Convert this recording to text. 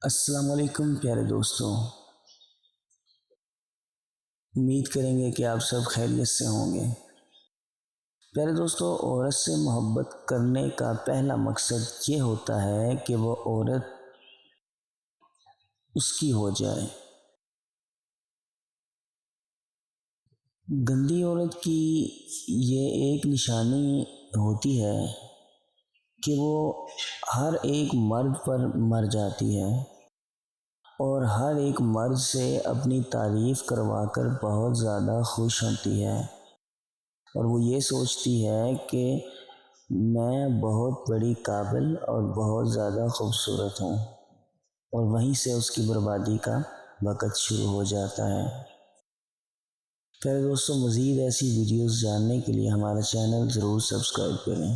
السلام علیکم پیارے دوستوں، امید کریں گے کہ آپ سب خیریت سے ہوں گے۔ پیارے دوستوں، عورت سے محبت کرنے کا پہلا مقصد یہ ہوتا ہے کہ وہ عورت اس کی ہو جائے۔ گندی عورت کی یہ ایک نشانی ہوتی ہے کہ وہ ہر ایک مرد پر مر جاتی ہے اور ہر ایک مرد سے اپنی تعریف کروا کر بہت زیادہ خوش ہوتی ہے، اور وہ یہ سوچتی ہے کہ میں بہت بڑی قابل اور بہت زیادہ خوبصورت ہوں، اور وہیں سے اس کی بربادی کا وقت شروع ہو جاتا ہے۔ پھر دوستوں، مزید ایسی ویڈیوز جاننے کے لیے ہمارا چینل ضرور سبسکرائب کریں۔